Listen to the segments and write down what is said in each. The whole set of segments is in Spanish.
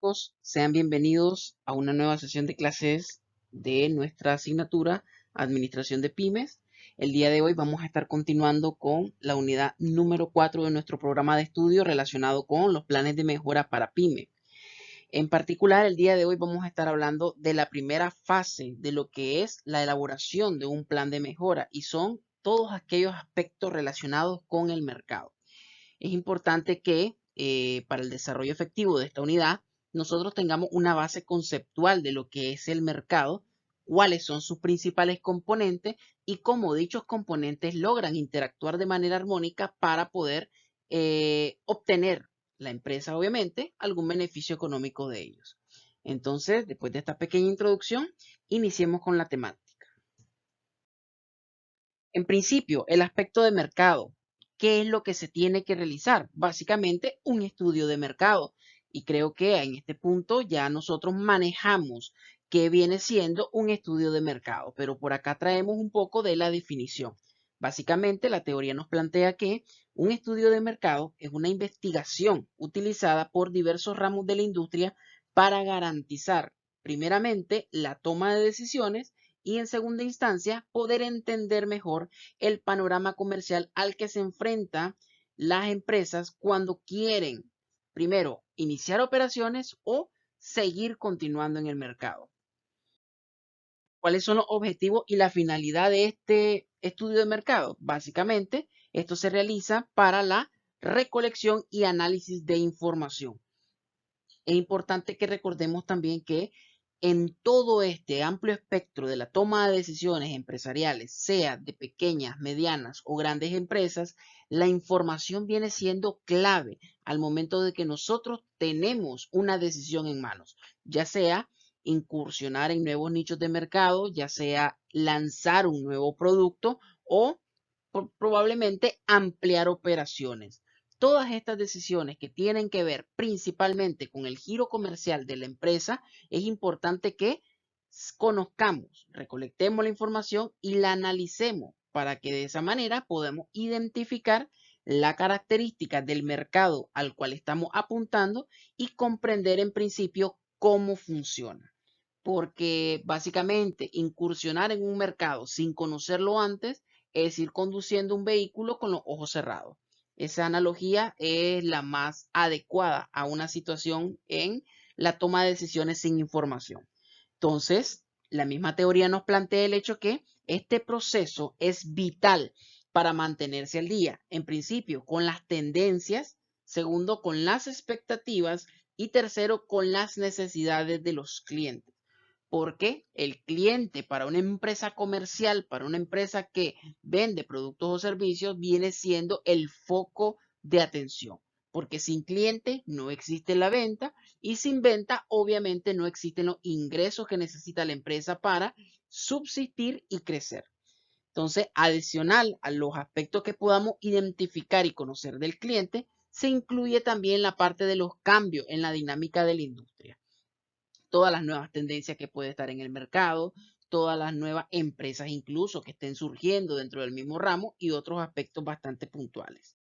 chicos, sean bienvenidos a una nueva sesión de clases de nuestra asignatura Administración de Pymes. El día de hoy vamos a estar continuando con la unidad número 4 de nuestro programa de estudio relacionado con los planes de mejora para Pyme. En particular, el día de hoy vamos a estar hablando de la primera fase de lo que es la elaboración de un plan de mejora y son todos aquellos aspectos relacionados con el mercado. Es importante que para el desarrollo efectivo de esta unidad, nosotros tengamos una base conceptual de lo que es el mercado, cuáles son sus principales componentes y cómo dichos componentes logran interactuar de manera armónica para poder obtener la empresa, obviamente, algún beneficio económico de ellos. Entonces, después de esta pequeña introducción, iniciemos con la temática. En principio, el aspecto de mercado. ¿Qué es lo que se tiene que realizar? Básicamente, un estudio de mercado. Y creo que en este punto ya nosotros manejamos qué viene siendo un estudio de mercado, pero por acá traemos un poco de la definición. Básicamente, la teoría nos plantea que un estudio de mercado es una investigación utilizada por diversos ramos de la industria para garantizar, primeramente, la toma de decisiones y en segunda instancia poder entender mejor el panorama comercial al que se enfrentan las empresas cuando quieren, primero, iniciar operaciones o seguir continuando en el mercado. ¿Cuáles son los objetivos y la finalidad de este estudio de mercado? Básicamente, esto se realiza para la recolección y análisis de información. Es importante que recordemos también que en todo este amplio espectro de la toma de decisiones empresariales, sea de pequeñas, medianas o grandes empresas, la información viene siendo clave al momento de que nosotros tenemos una decisión en manos, ya sea incursionar en nuevos nichos de mercado, ya sea lanzar un nuevo producto o probablemente ampliar operaciones. Todas estas decisiones que tienen que ver principalmente con el giro comercial de la empresa, es importante que conozcamos, recolectemos la información y la analicemos para que de esa manera podamos identificar la característica del mercado al cual estamos apuntando y comprender en principio cómo funciona. Porque básicamente incursionar en un mercado sin conocerlo antes es ir conduciendo un vehículo con los ojos cerrados. Esa analogía es la más adecuada a una situación en la toma de decisiones sin información. Entonces, la misma teoría nos plantea el hecho que este proceso es vital para mantenerse al día. En principio, con las tendencias, segundo, con las expectativas y tercero, con las necesidades de los clientes. Porque el cliente para una empresa comercial, para una empresa que vende productos o servicios, viene siendo el foco de atención. Porque sin cliente no existe la venta y sin venta obviamente no existen los ingresos que necesita la empresa para subsistir y crecer. Entonces, adicional a los aspectos que podamos identificar y conocer del cliente, se incluye también la parte de los cambios en la dinámica de la industria, todas las nuevas tendencias que puede estar en el mercado, todas las nuevas empresas incluso que estén surgiendo dentro del mismo ramo y otros aspectos bastante puntuales.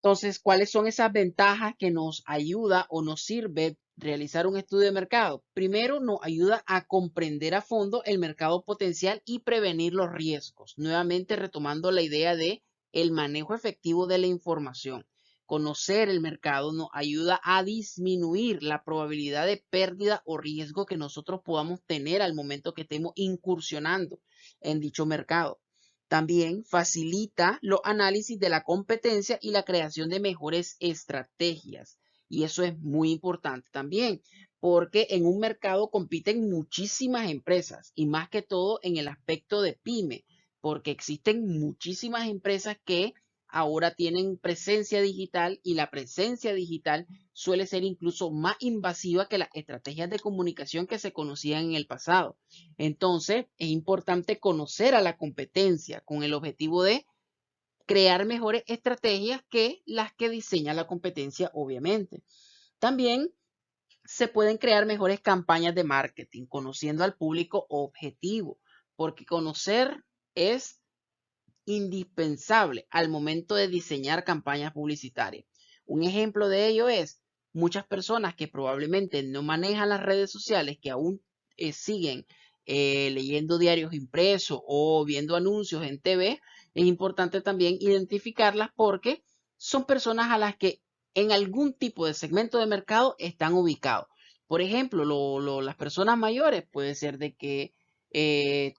Entonces, ¿cuáles son esas ventajas que nos ayuda o nos sirve realizar un estudio de mercado? Primero, nos ayuda a comprender a fondo el mercado potencial y prevenir los riesgos. Nuevamente retomando la idea de el manejo efectivo de la información. Conocer el mercado nos ayuda a disminuir la probabilidad de pérdida o riesgo que nosotros podamos tener al momento que estemos incursionando en dicho mercado. También facilita los análisis de la competencia y la creación de mejores estrategias. Y eso es muy importante también, porque en un mercado compiten muchísimas empresas y más que todo en el aspecto de pyme, porque existen muchísimas empresas que ahora tienen presencia digital y la presencia digital suele ser incluso más invasiva que las estrategias de comunicación que se conocían en el pasado. Entonces, es importante conocer a la competencia con el objetivo de crear mejores estrategias que las que diseña la competencia, obviamente. También se pueden crear mejores campañas de marketing, conociendo al público objetivo, porque conocer es indispensable al momento de diseñar campañas publicitarias. Un ejemplo de ello es muchas personas que probablemente no manejan las redes sociales, que aún siguen leyendo diarios impresos o viendo anuncios en TV, es importante también identificarlas porque son personas a las que en algún tipo de segmento de mercado están ubicados. Por ejemplo, las personas mayores puede ser de que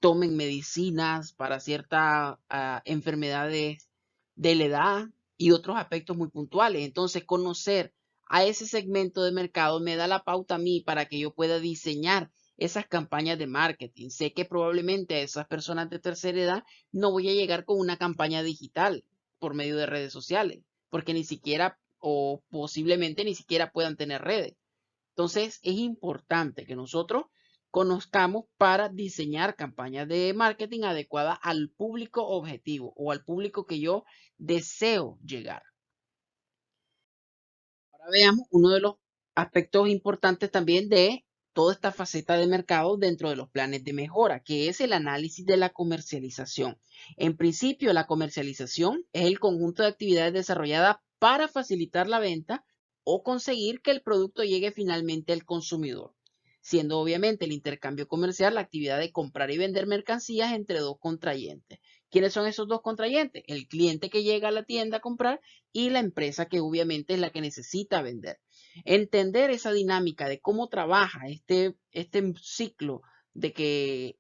tomen medicinas para ciertas enfermedades de la edad y otros aspectos muy puntuales. Entonces, conocer a ese segmento de mercado me da la pauta a mí para que yo pueda diseñar esas campañas de marketing. Sé que probablemente a esas personas de tercera edad no voy a llegar con una campaña digital por medio de redes sociales, porque ni siquiera o posiblemente ni siquiera puedan tener redes. Entonces, es importante que nosotros conozcamos para diseñar campañas de marketing adecuadas al público objetivo o al público que yo deseo llegar. Ahora veamos uno de los aspectos importantes también de toda esta faceta de mercado dentro de los planes de mejora, que es el análisis de la comercialización. En principio, la comercialización es el conjunto de actividades desarrolladas para facilitar la venta o conseguir que el producto llegue finalmente al consumidor, siendo obviamente el intercambio comercial la actividad de comprar y vender mercancías entre dos contrayentes. ¿Quiénes son esos dos contrayentes? El cliente que llega a la tienda a comprar y la empresa que obviamente es la que necesita vender. Entender esa dinámica de cómo trabaja este ciclo de que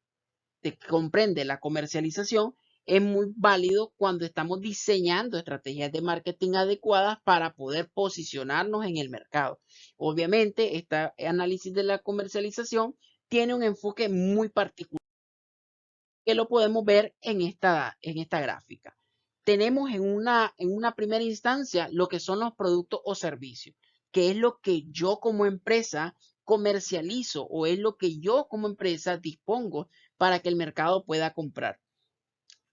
comprende la comercialización es muy válido cuando estamos diseñando estrategias de marketing adecuadas para poder posicionarnos en el mercado. Obviamente, este análisis de la comercialización tiene un enfoque muy particular que lo podemos ver en esta gráfica. Tenemos en una primera instancia lo que son los productos o servicios, que es lo que yo como empresa comercializo o es lo que yo como empresa dispongo para que el mercado pueda comprar.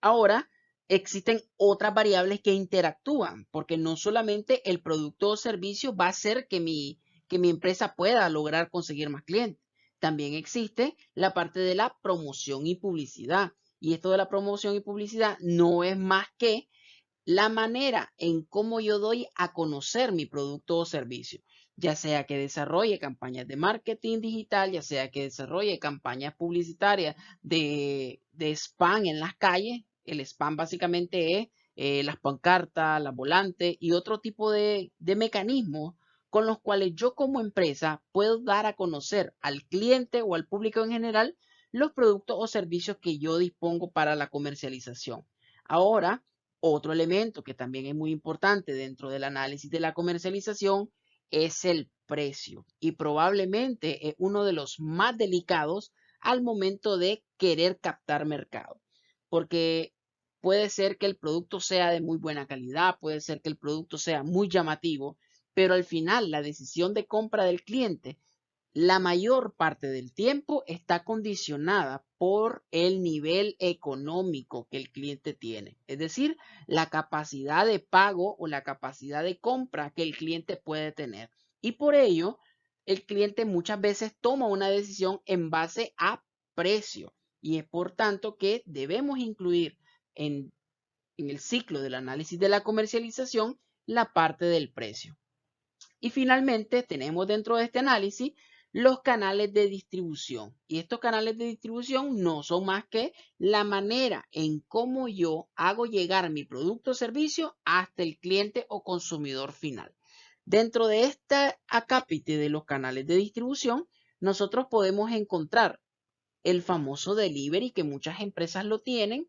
Ahora, existen otras variables que interactúan, porque no solamente el producto o servicio va a hacer que mi empresa pueda lograr conseguir más clientes. También existe la parte de la promoción y publicidad. Y esto de la promoción y publicidad no es más que la manera en cómo yo doy a conocer mi producto o servicio, ya sea que desarrolle campañas de marketing digital, ya sea que desarrolle campañas publicitarias de spam en las calles. El spam básicamente es las pancartas, las volantes y otro tipo de mecanismos con los cuales yo como empresa puedo dar a conocer al cliente o al público en general los productos o servicios que yo dispongo para la comercialización. Ahora, otro elemento que también es muy importante dentro del análisis de la comercialización es el precio y probablemente es uno de los más delicados al momento de querer captar mercado, porque puede ser que el producto sea de muy buena calidad, puede ser que el producto sea muy llamativo, pero al final la decisión de compra del cliente la mayor parte del tiempo está condicionada por el nivel económico que el cliente tiene, es decir, la capacidad de pago o la capacidad de compra que el cliente puede tener. Y por ello, el cliente muchas veces toma una decisión en base a precio y es por tanto que debemos incluir en, en el ciclo del análisis de la comercialización la parte del precio. Y finalmente tenemos dentro de este análisis los canales de distribución. Y estos canales de distribución no son más que la manera en cómo yo hago llegar mi producto o servicio hasta el cliente o consumidor final. Dentro de este acápite de los canales de distribución, nosotros podemos encontrar el famoso delivery que muchas empresas lo tienen,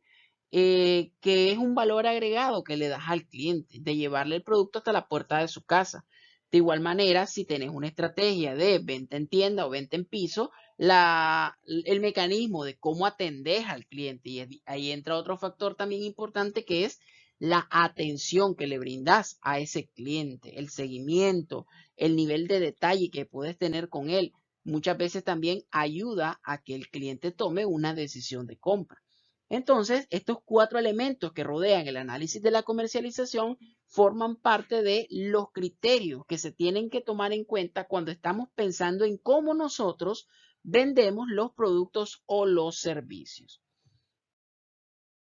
que es un valor agregado que le das al cliente, de llevarle el producto hasta la puerta de su casa. De igual manera, si tienes una estrategia de venta en tienda o venta en piso, el mecanismo de cómo atendes al cliente, y ahí entra otro factor también importante que es la atención que le brindas a ese cliente, el seguimiento, el nivel de detalle que puedes tener con él muchas veces también ayuda a que el cliente tome una decisión de compra. Entonces, estos cuatro elementos que rodean el análisis de la comercialización forman parte de los criterios que se tienen que tomar en cuenta cuando estamos pensando en cómo nosotros vendemos los productos o los servicios.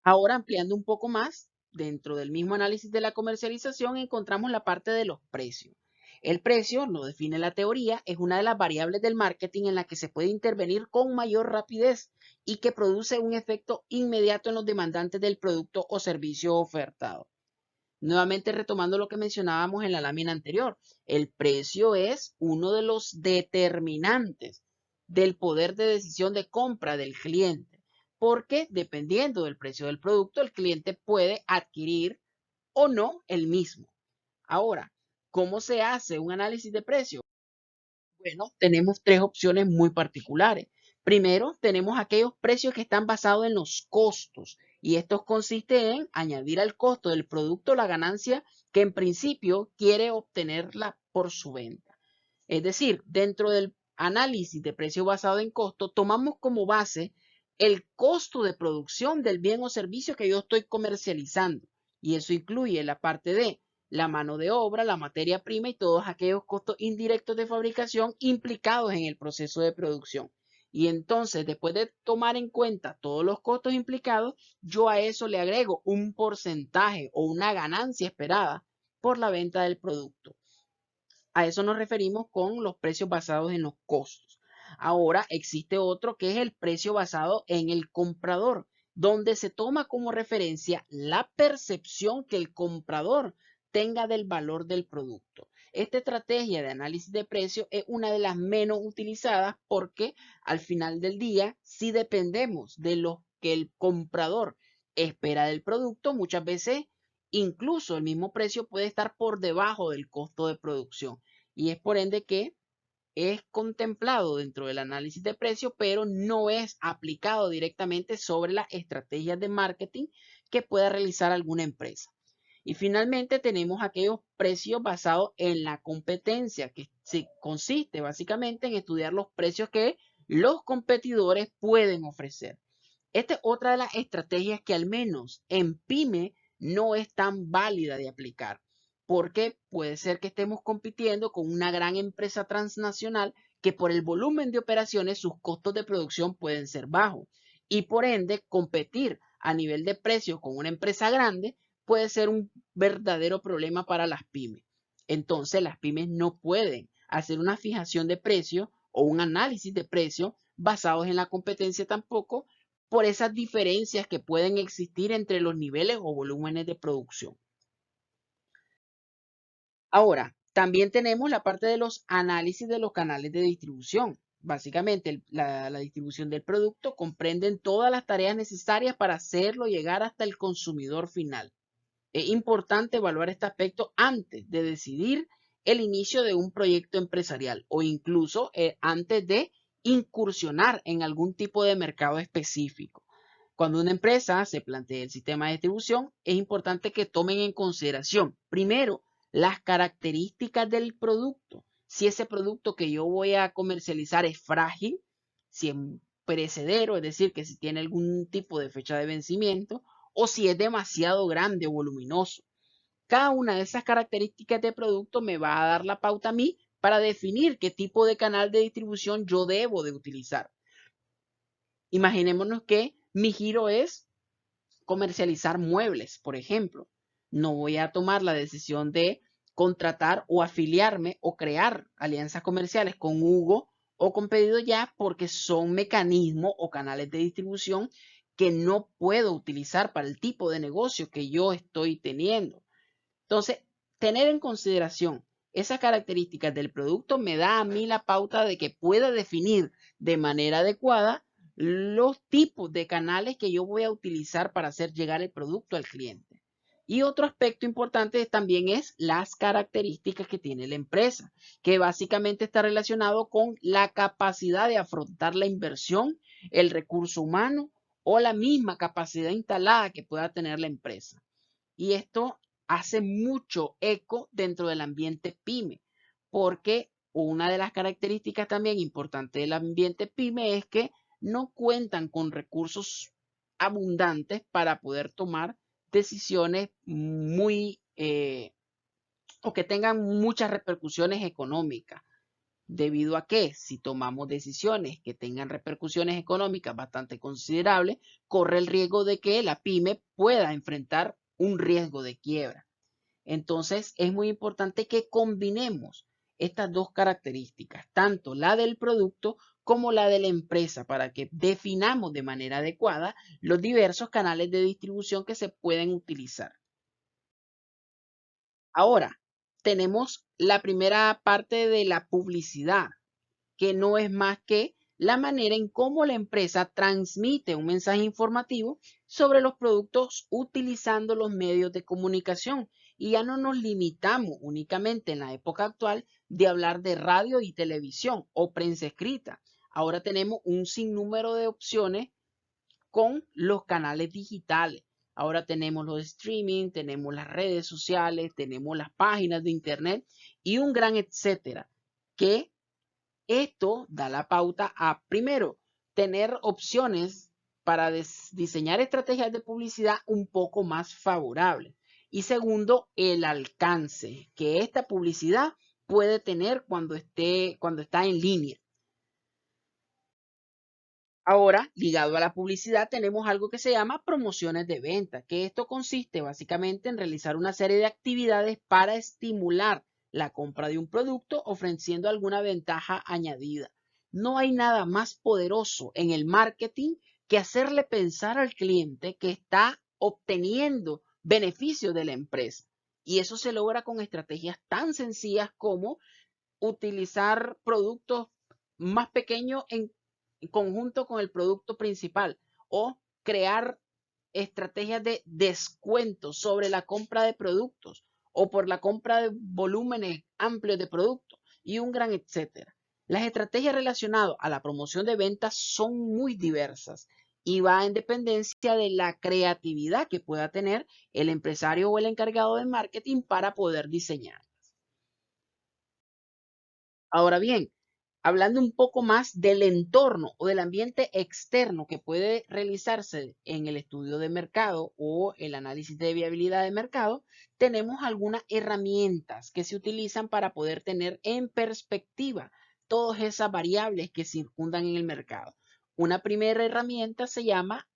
Ahora, ampliando un poco más, dentro del mismo análisis de la comercialización encontramos la parte de los precios. El precio, lo define la teoría, es una de las variables del marketing en la que se puede intervenir con mayor rapidez y que produce un efecto inmediato en los demandantes del producto o servicio ofertado. Nuevamente retomando lo que mencionábamos en la lámina anterior, el precio es uno de los determinantes del poder de decisión de compra del cliente, porque dependiendo del precio del producto, el cliente puede adquirir o no el mismo. Ahora, ¿cómo se hace un análisis de precio? Bueno, tenemos tres opciones muy particulares. Primero, tenemos aquellos precios que están basados en los costos y estos consisten en añadir al costo del producto la ganancia que en principio quiere obtenerla por su venta. Es decir, dentro del análisis de precio basado en costo, tomamos como base el costo de producción del bien o servicio que yo estoy comercializando y eso incluye la parte de la mano de obra, la materia prima y todos aquellos costos indirectos de fabricación implicados en el proceso de producción. Y entonces, después de tomar en cuenta todos los costos implicados, yo a eso le agrego un porcentaje o una ganancia esperada por la venta del producto. A eso nos referimos con los precios basados en los costos. Ahora existe otro que es el precio basado en el comprador, donde se toma como referencia la percepción que el comprador tenga del valor del producto. Esta estrategia de análisis de precio es una de las menos utilizadas porque al final del día, si dependemos de lo que el comprador espera del producto, muchas veces incluso el mismo precio puede estar por debajo del costo de producción y es por ende que es contemplado dentro del análisis de precio, pero no es aplicado directamente sobre las estrategias de marketing que pueda realizar alguna empresa. Y finalmente tenemos aquellos precios basados en la competencia, que consiste básicamente en estudiar los precios que los competidores pueden ofrecer. Esta es otra de las estrategias que al menos en PyME no es tan válida de aplicar, porque puede ser que estemos compitiendo con una gran empresa transnacional que por el volumen de operaciones sus costos de producción pueden ser bajos y por ende competir a nivel de precio con una empresa grande puede ser un verdadero problema para las pymes. Entonces las pymes no pueden hacer una fijación de precio o un análisis de precio basados en la competencia tampoco por esas diferencias que pueden existir entre los niveles o volúmenes de producción. Ahora, también tenemos la parte de los análisis de los canales de distribución. Básicamente, la distribución del producto comprende todas las tareas necesarias para hacerlo llegar hasta el consumidor final. Es importante evaluar este aspecto antes de decidir el inicio de un proyecto empresarial o incluso antes de incursionar en algún tipo de mercado específico. Cuando una empresa se plantea el sistema de distribución, es importante que tomen en consideración, primero, las características del producto. Si ese producto que yo voy a comercializar es frágil, si es perecedero, es decir, que si tiene algún tipo de fecha de vencimiento, o si es demasiado grande o voluminoso. Cada una de esas características de producto me va a dar la pauta a mí para definir qué tipo de canal de distribución yo debo de utilizar. Imaginémonos que mi giro es comercializar muebles, por ejemplo. No voy a tomar la decisión de contratar o afiliarme o crear alianzas comerciales con Hugo o con Pedido Ya porque son mecanismos o canales de distribución que no puedo utilizar para el tipo de negocio que yo estoy teniendo. Entonces, tener en consideración esas características del producto me da a mí la pauta de que pueda definir de manera adecuada los tipos de canales que yo voy a utilizar para hacer llegar el producto al cliente. Y otro aspecto importante también es las características que tiene la empresa, que básicamente está relacionado con la capacidad de afrontar la inversión, el recurso humano o la misma capacidad instalada que pueda tener la empresa. Y esto hace mucho eco dentro del ambiente pyme, porque una de las características también importantes del ambiente pyme es que no cuentan con recursos abundantes para poder tomar decisiones muy o que tengan muchas repercusiones económicas. Debido a que si tomamos decisiones que tengan repercusiones económicas bastante considerables, corre el riesgo de que la pyme pueda enfrentar un riesgo de quiebra. Entonces es muy importante que combinemos estas dos características, tanto la del producto como la de la empresa, para que definamos de manera adecuada los diversos canales de distribución que se pueden utilizar. Ahora, tenemos la primera parte de la publicidad, que no es más que la manera en cómo la empresa transmite un mensaje informativo sobre los productos utilizando los medios de comunicación. Y ya no nos limitamos únicamente en la época actual de hablar de radio y televisión o prensa escrita. Ahora tenemos un sinnúmero de opciones con los canales digitales. Ahora tenemos los streaming, tenemos las redes sociales, tenemos las páginas de internet y un gran etcétera, que esto da la pauta a, primero, tener opciones para diseñar estrategias de publicidad un poco más favorables. Y segundo, el alcance que esta publicidad puede tener cuando está en línea. Ahora, ligado a la publicidad, tenemos algo que se llama promociones de venta, que esto consiste básicamente en realizar una serie de actividades para estimular la compra de un producto ofreciendo alguna ventaja añadida. No hay nada más poderoso en el marketing que hacerle pensar al cliente que está obteniendo beneficios de la empresa. Y eso se logra con estrategias tan sencillas como utilizar productos más pequeños en conjunto con el producto principal o crear estrategias de descuento sobre la compra de productos o por la compra de volúmenes amplios de productos y un gran etcétera. Las estrategias relacionadas a la promoción de ventas son muy diversas y va en dependencia de la creatividad que pueda tener el empresario o el encargado de marketing para poder diseñar. Ahora bien, hablando un poco más del entorno o del ambiente externo que puede realizarse en el estudio de mercado o el análisis de viabilidad de mercado, tenemos algunas herramientas que se utilizan para poder tener en perspectiva todas esas variables que circundan en el mercado. Una primera herramienta se llama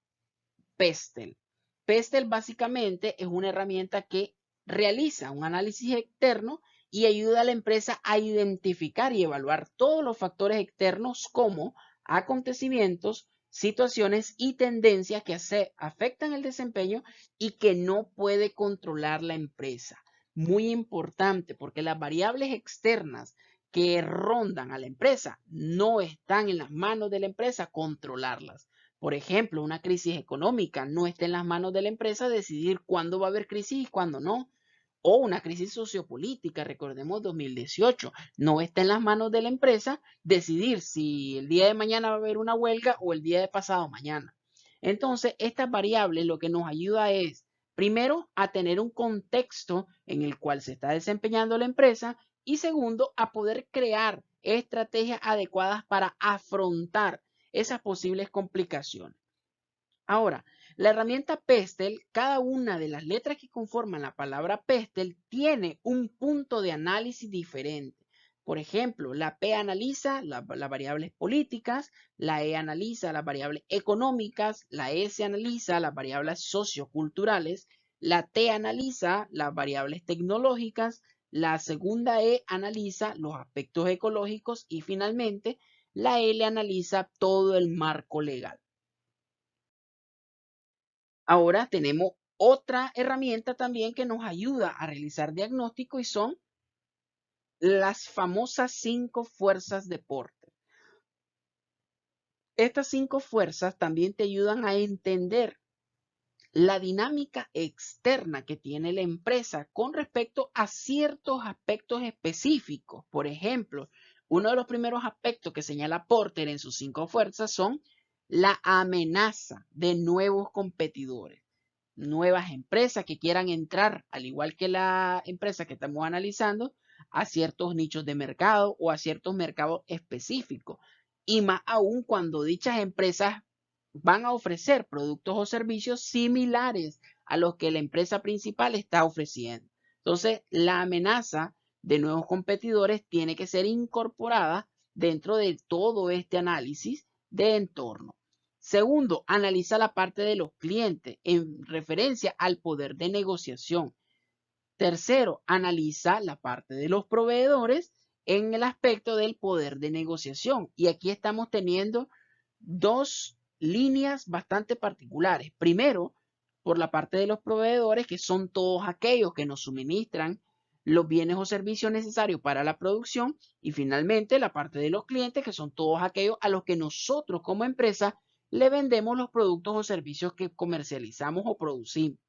Pestel. Pestel básicamente es una herramienta que realiza un análisis externo y ayuda a la empresa a identificar y evaluar todos los factores externos como acontecimientos, situaciones y tendencias que afectan el desempeño y que no puede controlar la empresa. Muy importante porque las variables externas que rondan a la empresa no están en las manos de la empresa controlarlas. Por ejemplo, una crisis económica no está en las manos de la empresa decidir cuándo va a haber crisis y cuándo no. O una crisis sociopolítica, recordemos 2018, no está en las manos de la empresa decidir si el día de mañana va a haber una huelga o el día de pasado mañana. Entonces, estas variables lo que nos ayuda es, primero, a tener un contexto en el cual se está desempeñando la empresa y segundo, a poder crear estrategias adecuadas para afrontar esas posibles complicaciones. Ahora, la herramienta Pestel, cada una de las letras que conforman la palabra Pestel tiene un punto de análisis diferente. Por ejemplo, la P analiza las variables políticas, la E analiza las variables económicas, la S analiza las variables socioculturales, la T analiza las variables tecnológicas, la segunda E analiza los aspectos ecológicos y finalmente la L analiza todo el marco legal. Ahora tenemos otra herramienta también que nos ayuda a realizar diagnóstico y son las famosas 5 fuerzas de Porter. Estas 5 fuerzas también te ayudan a entender la dinámica externa que tiene la empresa con respecto a ciertos aspectos específicos. Por ejemplo, uno de los primeros aspectos que señala Porter en sus 5 fuerzas son la amenaza de nuevos competidores, nuevas empresas que quieran entrar, al igual que la empresa que estamos analizando, a ciertos nichos de mercado o a ciertos mercados específicos. Y más aún cuando dichas empresas van a ofrecer productos o servicios similares a los que la empresa principal está ofreciendo. Entonces, la amenaza de nuevos competidores tiene que ser incorporada dentro de todo este análisis de entorno. Segundo, analiza la parte de los clientes en referencia al poder de negociación. Tercero, analiza la parte de los proveedores en el aspecto del poder de negociación. Y aquí estamos teniendo dos líneas bastante particulares. Primero, por la parte de los proveedores, que son todos aquellos que nos suministran los bienes o servicios necesarios para la producción. Y finalmente, la parte de los clientes, que son todos aquellos a los que nosotros como empresa le vendemos los productos o servicios que comercializamos o producimos.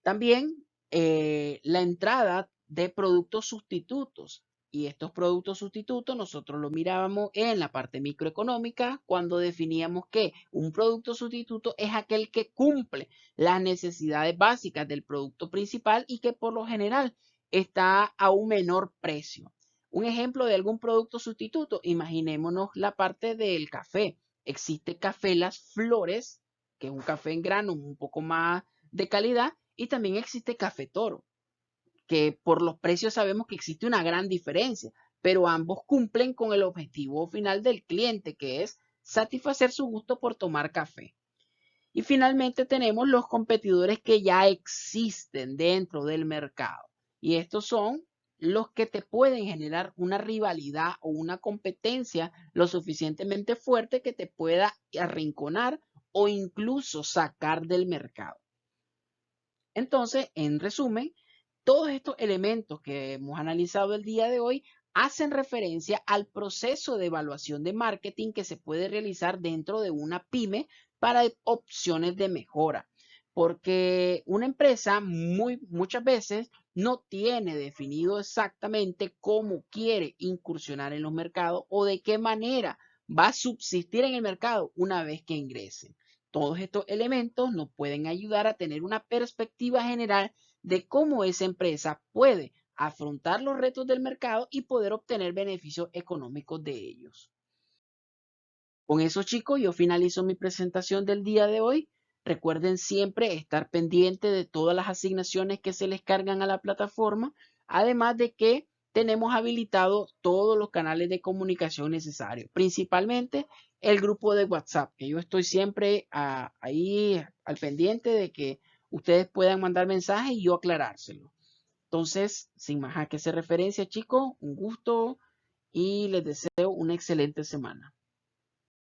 También la entrada de productos sustitutos. Y estos productos sustitutos nosotros lo mirábamos en la parte microeconómica cuando definíamos que un producto sustituto es aquel que cumple las necesidades básicas del producto principal y que por lo general está a un menor precio. Un ejemplo de algún producto sustituto, imaginémonos la parte del café. Existe café Las Flores, que es un café en grano un poco más de calidad, y también existe Café Toro, que por los precios sabemos que existe una gran diferencia, pero ambos cumplen con el objetivo final del cliente, que es satisfacer su gusto por tomar café. Y finalmente tenemos los competidores que ya existen dentro del mercado. Y estos son los que te pueden generar una rivalidad o una competencia lo suficientemente fuerte que te pueda arrinconar o incluso sacar del mercado. Entonces, en resumen, todos estos elementos que hemos analizado el día de hoy hacen referencia al proceso de evaluación de marketing que se puede realizar dentro de una pyme para opciones de mejora. Porque una empresa muchas veces no tiene definido exactamente cómo quiere incursionar en los mercados o de qué manera va a subsistir en el mercado una vez que ingrese. Todos estos elementos nos pueden ayudar a tener una perspectiva general de cómo esa empresa puede afrontar los retos del mercado y poder obtener beneficios económicos de ellos. Con eso, chicos, yo finalizo mi presentación del día de hoy. Recuerden siempre estar pendiente de todas las asignaciones que se les cargan a la plataforma, además de que tenemos habilitados todos los canales de comunicación necesarios, principalmente el grupo de WhatsApp, que yo estoy siempre ahí al pendiente de que ustedes puedan mandar mensajes y yo aclarárselo. Entonces, sin más a que hacer referencia, chicos, un gusto y les deseo una excelente semana.